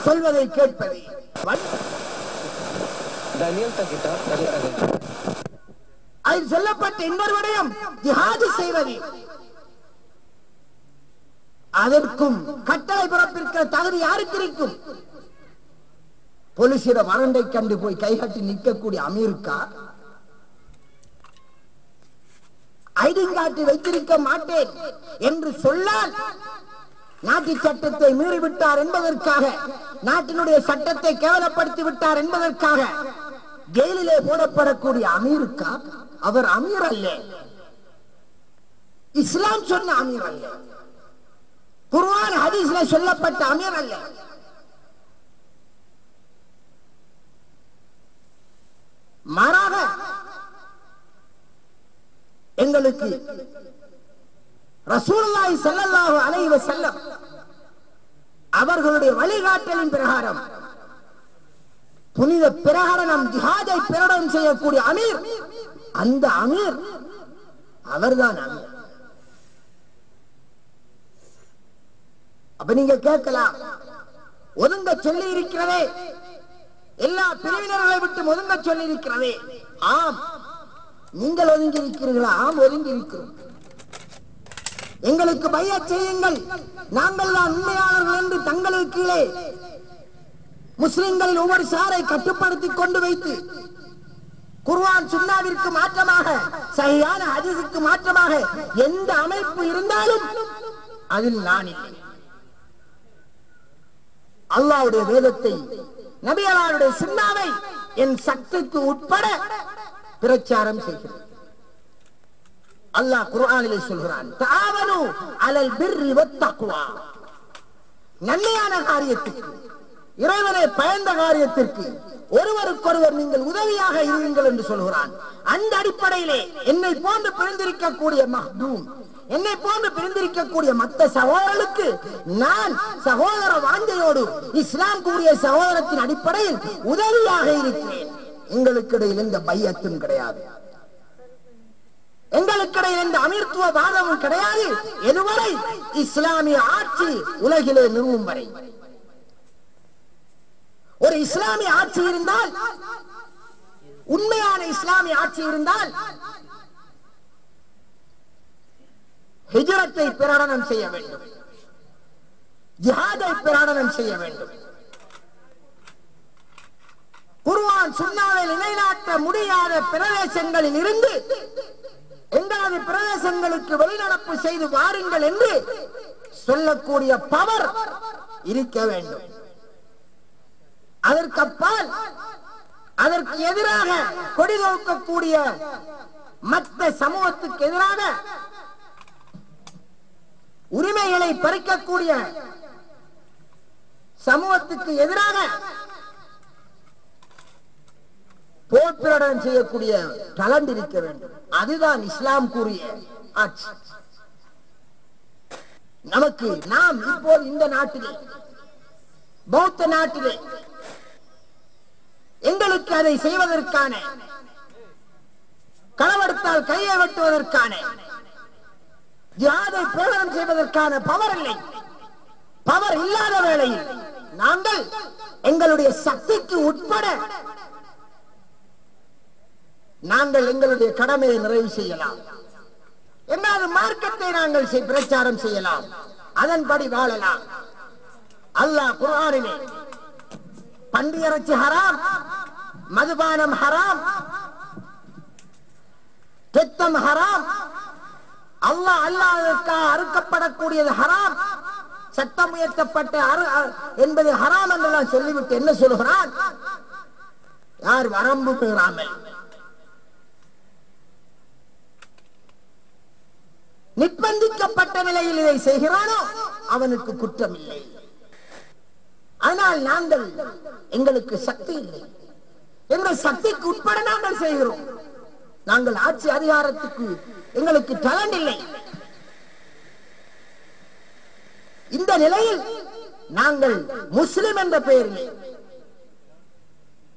சொல்வதை கேட்பது. அதில் சொல்லப்பட்ட இன்னொரு விடயம் ஜிஹாது செய்வது. அதற்கும் கட்டளை பிறப்பிருக்கிற தகுதி யாருக்கு இருக்கும்? போலீசிட வரண்டை கண்டு போய் கைகட்டி நிற்கக்கூடிய அமீருக்கா? ஐடிங் கார்டு வைத்திருக்க மாட்டேன் என்று சொல்லால் நாட்டு சட்டத்தை மீறிவிட்டார் என்பதற்காக, நாட்டினுடைய சட்டத்தை கேவலப்படுத்தி விட்டார் என்பதற்காக ஜெயிலிலே போடப்படக்கூடிய அமீருக்கா? அவர் அமீர் அல்ல, இஸ்லாம் சொன்ன அமீர் அல்ல, குர்ஆன் ஹதீஸ்ல சொல்லப்பட்ட அமீர் அல்ல. மாறாக எங்களுக்கு ரசூலுல்லாஹி ஸல்லல்லாஹு அலைஹி வஸல்லம் அவர்களுடைய வழிகாட்டலின் பிரகாரம் புனித பிரகடனம் ஜிஹாதை பிரகடனம் செய்யக்கூடிய அமீர், அந்த அமீர் அவர்தான் அமீர். அப்ப நீங்க கேட்கலாம், ஒதுங்க சொல்லி இருக்கிறதே, எல்லா பிரிவினர்களை விட்டு ஒதுங்க சொல்லி இருக்கிறதே. ஆம், நீங்கள் ஒதுங்கி இருக்கிறீர்களா? ஆம், ஒதுங்கி இருக்கிறோம். எங்களுக்கு பையச் செய்யுங்கள், நாங்கள் தான் உண்மையாளர்கள் என்று தங்களுக்கு கீழே முஸ்லிம்களில் ஒவ்வொரு சாரை கட்டுப்படுத்தி கொண்டு வைத்து குர்ஆன் சுன்னாவிற்கு மாற்றமாக, சஹீஹான ஹதீஸுக்கு மாற்றமாக எந்த அமைப்பு இருந்தாலும் அதில் நான் இல்லை. அல்லாஹ்வுடைய வேதத்தை, நபியலாருடைய சுன்னாவை என் சக்திக்கு உட்பட பிரச்சாரம் செய்கிறேன். அல்லாஹ் குர்ஆனிலே சொல்கிறான், தஆவனு அலல் பிர்ரி வத்தக்வா, நன்மையான காரியத்திற்கு, இறைவனை பயந்த காரியத்திற்கு ஒருவருக்கொருவர் நீங்கள் உதவியாக இருங்கள் என்று சொல்கிறான். அந்த அடிப்படையிலே என்னை போன்று பிரிந்திருக்கக்கூடிய மஹ்தூம், என்னை போன்று பிரிந்திருக்கக்கூடிய மற்ற சகோதரர்களுக்கு நான் சகோதர வாஞ்சையோடு இஸ்லாம் கூறிய சகோதரத்தின் அடிப்படையில் உதவியாக இருக்கிறேன். எங்களுக்கு இடையில் எந்த பையத்தும் கிடையாது, எங்களுக்கிடையில் எந்த அமீர்த்துவ வாதமும் கிடையாது. எதுவரை இஸ்லாமிய ஆட்சி உலகிலே நிறுவும் வரை. ஒரு இஸ்லாமிய ஆட்சி இருந்தால், உண்மையான இஸ்லாமிய ஆட்சி இருந்தால் ஹிஜ்ரத்தை பிரகடனம் செய்ய வேண்டும், ஜிஹாதை பிரகடனம் செய்ய வேண்டும். குர்ஆன் சுன்னாவை நிலைநாட்ட முடியாத பிரதேசங்களில் இருந்து எங்களது பிரதேசங்களுக்கு வெளிநடப்பு செய்து வாருங்கள் என்று சொல்லக்கூடிய பவர் இருக்க வேண்டும். அதற்கப்பால் அதற்கு எதிராக கொடி தூக்கக்கூடிய மற்ற சமூகத்துக்கு எதிராக உரிமைகளை பறிக்கக்கூடிய சமூகத்துக்கு எதிராக போர் பிரகடனம் செய்யக்கூடிய டேலண்ட் இருக்க வேண்டும். அதுதான் இஸ்லாம் கூறிய ஆட்சி. நமக்கு நாம் இப்போது இந்த நாட்டிலே, பௌத்த நாட்டிலே எங்களுக்கு அதை செய்வதற்கான, களவெடுத்தால் கையை வெட்டுவதற்கான, ஜிஹாதை பிரகடனம் செய்வதற்கான பவர் இல்லை. பவர் இல்லாத வேளையில் நாங்கள் எங்களுடைய சக்திக்கு உட்பட நாங்கள் எங்களுடைய கடமையை நிறைவு செய்யலாம். என்னாவது மார்க்கத்தை நாங்கள் பிரச்சாரம் செய்யலாம், அதன்படி வாழலாம். அல்லாஹ் குர்ஆனிலே பன்றியிறைச்சி ஹராம், மதுபானம் ஹராம், ரத்தம் ஹராம், அல்லாஹ் அல்லாஹ்வுக்காக அறுக்கப்படக்கூடியது ஹராம், சட்டம் உயர்த்தப்பட்ட என்பது ஹராம் என்றெல்லாம் சொல்லிவிட்டு என்ன சொல்கிறான்? யார் வரம்பு மீறாமல் நிர்பந்திக்கப்பட்ட நிலையில் இதை செய்கிறானோ அவனுக்கு குற்றம் இல்லை. ஆனால் நாங்கள், எங்களுக்கு சக்தி இல்லை, எங்கள் சக்திக்கு உட்பட நாங்கள் செய்கிறோம். நாங்கள் ஆட்சி அதிகாரத்துக்கு எங்களுக்கு டேலண்ட் இல்லை. இந்த நிலையில் நாங்கள் முஸ்லிம் என்ற பெயரில்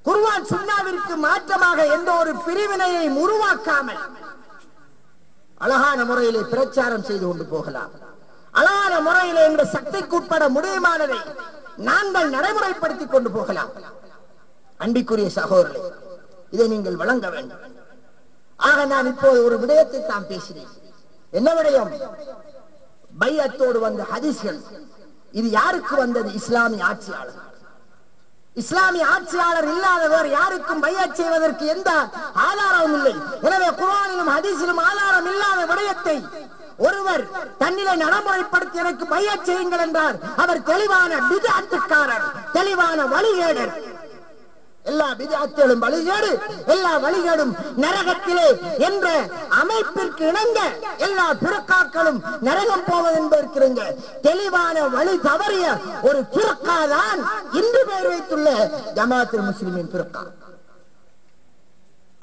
குர்ஆன் சுன்னாவிற்கு மாற்றமாக எந்த ஒரு பிரிவினையை உருவாக்காமல் அழகான முறையிலே பிரச்சாரம் செய்து கொண்டு போகலாம். அழகான முறையிலே என்ற சக்திக்கு உட்பட முடியுமானதை நாங்கள் நடைமுறைப்படுத்திக் கொண்டு போகலாம். அன்பிற்குரிய சகோதரர்களே, இதை நீங்கள் வழங்க வேண்டும். ஆக நான் இப்போது ஒரு விடயத்தை தான் பேசினேன். என்ன விடயம்? பைஅத்தோடு வந்த ஹதீஸ்கள். இது யாருக்கு வந்தது? இஸ்லாமிய ஆட்சியாளர். இஸ்லாமிய ஆட்சியாளர் இல்லாதவர் யாருக்கும் பைஅத் செய்வதற்கு எந்த ஆதாரமும் இல்லை. எனவே குர்ஆனிலும் ஹதீஸிலும் ஆதாரம் இல்லாத விடயத்தை ஒருவர் தன்னிலை நடைமுறைப்படுத்தி எனக்கு பைஅத் செய்யுங்கள் என்றார். அவர் தெளிவான பித்அத்துக்காரர், தெளிவான வழிகேடர். எல்லா பித்அத்துகளும் வழிகேடு, எல்லா வழிகேடும் நரகத்திலே என்ற அமைப்பிற்கு இணங்க எல்லா பிறக்காக்களும் நரகம் போவது என்பதற்கு தெளிவான வழி தவறிய ஒரு பிறக்கா தான் இன்று பெயர் வைத்துள்ள ஜமாஅத்துல் முஸ்லிமீன் பிறக்கா.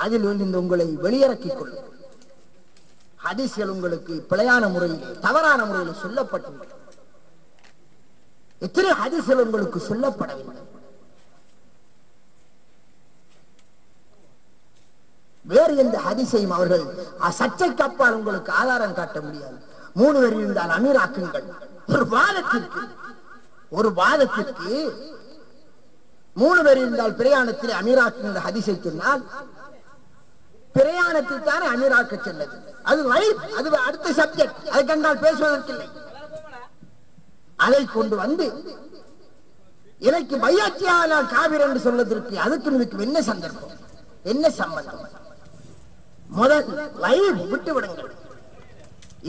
அதில் இருந்து உங்களை வெளியிறக்கிக் கொள்ளும். ஹதீஸ்கள் உங்களுக்கு பிழையான முறையில், தவறான முறையில் சொல்லப்பட்டுள்ளது. எத்தனை ஹதீஸ்கள் உங்களுக்கு சொல்லப்படவில்லை. வேறு எந்த ஹதீஸையும் அவர்கள் சர்ச்சைக்கு அப்பால் உங்களுக்கு ஆதாரம் காட்ட முடியாது. 3 பேர் இருந்தால் அமீராக்குங்கள். ஒரு வாதத்திற்கு 3 பேர் இருந்தால் பிரயாணத்தில் அமீராக்குங்கள் ஹதீஸை சொன்னால் பிரயாணத்தில் தானே அமீராக்க செல்லது. அது அது அடுத்த சப்ஜெக்ட். அதை கண்டால் பேசுவதற்கில்லை. அதை கொண்டு வந்து எனக்கு பைஅத்தியானா காபிர் என்று சொல்வதற்கு அதுக்கு இதுக்கு என்ன சந்தர்ப்பம், என்ன சம்பந்தம்? முதல் லைவ் விட்டு விடுங்கள்.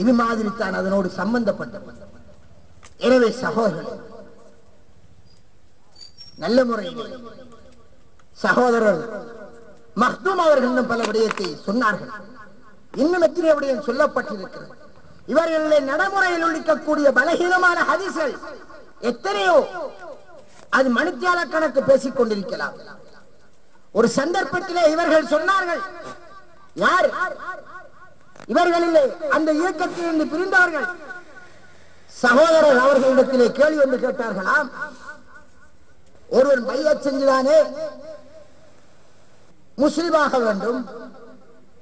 இது மாதிரி தான் அதனோடு சம்பந்தப்பட்டது. எனவே சகோதரர், நல்ல முறையில் சகோதரர் மக்தூம் அவர்கள் இன்னும் பல விடயத்தை சொன்னார்கள். இன்னும் எத்தனை விடயம் சொல்லப்பட்டிருக்கிறது. இவர்களை நடைமுறையில் உள்ளிக்கக்கூடிய பலகீனமான ஹதீஸ்கள் எத்தனையோ, அது மணித்தியால கணக்கு பேசிக் கொண்டிருக்கலாம். ஒரு சந்தர்ப்பத்திலே இவர்கள் சொன்னார்கள், யார் இவர்களிலே அந்த இயக்கத்தில் இருந்து பிரிந்தவர்கள் சகோதரர் அவர்களிடத்திலே கேள்வி ஒன்று கேட்டார்களாம். ஒருவன் பைஅத் செஞ்சுதானே முஸ்லிமாக வேண்டும்,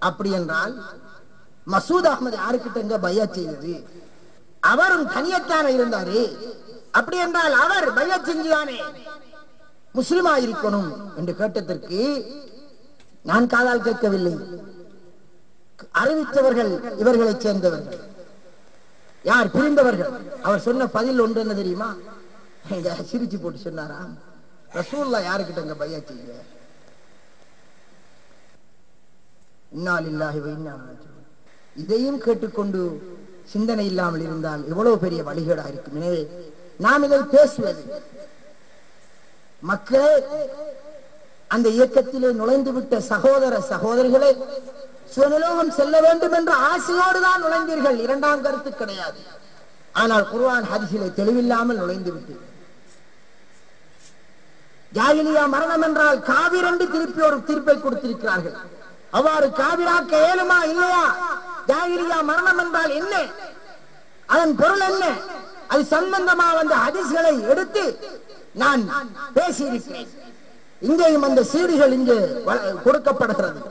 அப்படி என்றால் மசூத் அஹ்மது யாருக்கிட்ட பைஅத் செய்தது? அவரும் தனியத்தான இருந்தாரு. அப்படி என்றால் அவர் பைஅத் செஞ்சுதானே முஸ்லிமா இருக்கணும் என்று கேட்டதற்கு நான் காதால் கேட்கவில்லை. அறிவித்தவர்கள் இவர்களை சேர்ந்தவர்கள். யார்? பிரிந்தவர்கள். அவர் சொன்ன பதில் ஒன்று என்ன தெரியுமா? சிரிச்சு போட்டு சொன்னாராம், ரசூலுல்லாஹ் யாருக்கிட்ட பைஅத் செய்ய? இன்னா லில்லாஹி வ இன்னா இலைஹி ராஜிஊன். இதையும் கேட்டுக்கொண்டு சிந்தனை இல்லாமல் இருந்தால் எவ்வளவு பெரிய வழிகேடா இருக்கும். எனவே நாம் இதை பேசுவது, மக்களே, அந்த இயக்கத்திலே நுழைந்து விட்ட சகோதர சகோதரிகளே, சுவனலோகம் செல்ல வேண்டும் என்ற ஆசையோடு தான் நுழைந்தீர்கள். இரண்டாம் கருத்து கிடையாது. ஆனால் குர்ஆன் ஹதீஸிலே தெளிவில்லாமல் நுழைந்து விட்டு ஜாஹிலியா மரணம் என்றால் காபிர் என்று திருப்பி ஒரு தீர்ப்பை கொடுத்திருக்கிறார்கள். அவ்வாறு காபிராக்க இயலுமா இல்லையா? ஜாஹிலியா மரணம் என்றால் என்ன, அதன் பொருள் என்ன, அது சம்பந்தமா வந்த ஹதீஸ்களை எடுத்து நான் பேசியிருக்கிறேன். இங்கேயும் அந்த சீடிகள் இங்கே கொடுக்கப்படுகிறது.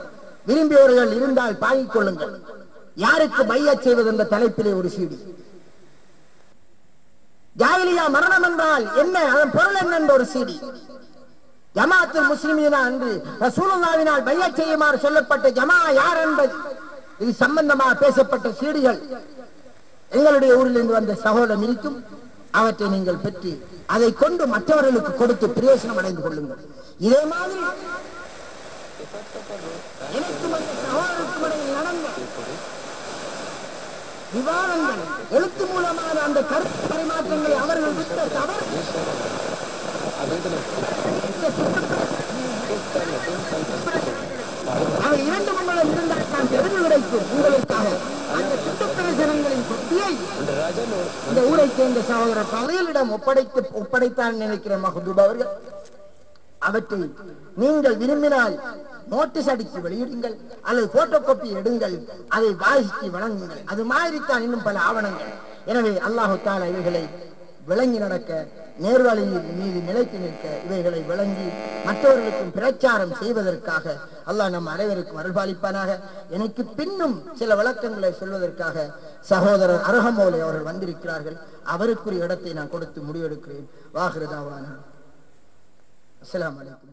விரும்பியவர்கள் இருந்தால் பாங்கிக் கொள்ளுங்கள். யாருக்கு பைஅத் செய்வது என்ற தலைப்பிலே ஒரு சீடி. ஜாஹிலியா மரணம் என்றால் என்ன, அதன் பொருள் என்ன என்ற ஒரு சீடி. ஜமாஅத்துல் முஸ்லிமீனா என்று ரசூலுல்லாஹ்வினால் பைஅத் செய்யுமாறு சொல்லப்பட்ட ஜமா யார் என்பது இது சம்பந்தமாக பேசப்பட்ட சீடிகள் எங்களுடைய ஊரில் இருந்து வந்த சகோதரம் இருக்கும். அவற்றை நீங்கள் பெற்று அதை கொண்டு மற்றவர்களுக்கு கொடுத்து பிரயோசனம் அடைந்து கொள்ளுங்கள். இதே மாதிரி எனக்கும் அந்த சகோதரருக்கும் இடையில் நடந்த விவாதங்கள், எழுத்து மூலமான அந்த கருத்து பரிமாற்றங்களை அவர்கள் விட்ட தவறு அவை 2 மண்டலம் இருந்தால் நான் தெரிந்து கிடைக்கும் உங்களுக்காக. அந்த சுற்றுப்பிரசனங்களின் பற்றியை இந்த ஊரை சேர்ந்த சகோதரர் பகையலிடம் ஒப்படைத்தான் நினைக்கிற மஹ்தூப் அவர்கள். அவற்றை நீங்கள் விரும்பினால் நோட்டீஸ் அடித்து வெளியிடுங்கள் அல்லது போட்டோ காப்பி எடுங்கள், அதை வாசித்து வழங்குங்கள். அது மாதிரித்தான் இன்னும் பல ஆவணங்கள். எனவே அல்லாஹு தஆலா இவைகளை விளங்கி நடக்க, நேர்வழியின் மீது நிலைத்து நிற்க, இவைகளை விளங்கி மற்றவர்களுக்கும் பிரச்சாரம் செய்வதற்காக அல்லாஹ் நம் அனைவருக்கும் அருள்பாலிப்பானாக. எனக்கு பின்னும் சில விளக்கங்களை சொல்வதற்காக சகோதரர் அரகமௌலி அவர்கள் வந்திருக்கிறார்கள். அவருக்குரிய இடத்தை நான் கொடுத்து முடிவெடுக்கிறேன். வாஹிரு தாவானா. அஸ்ஸலாமு அலைக்கும்.